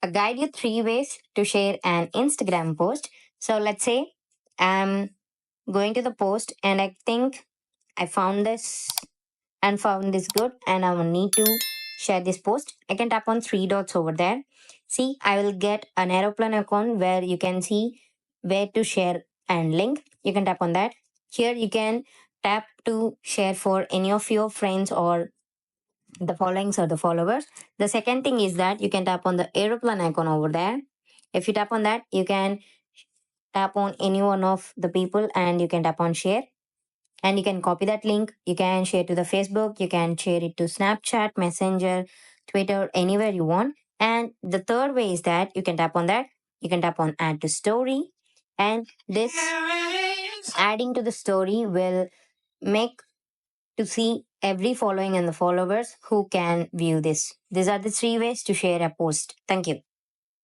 I'll guide you 3 ways to share an Instagram post. So let's say I'm going to the post and I think I found this and found this good and I will need to share this post. I can tap on 3 dots over there. See, I will get an aeroplane icon where you can see where to share and link. You can tap on that. Here you can tap to share for any of your friends or the followings or the followers. The second thing is that you can tap on the aeroplane icon over there. If you tap on that, you can tap on any one of the people and you can tap on share, and you can copy that link. You can share to the Facebook, you can share it to Snapchat, Messenger, Twitter, anywhere you want. And the third way is that you can tap on that. You can tap on add to story, and this adding to the story will make to see every following and the followers who can view this. These are the 3 ways to share a post. Thank you.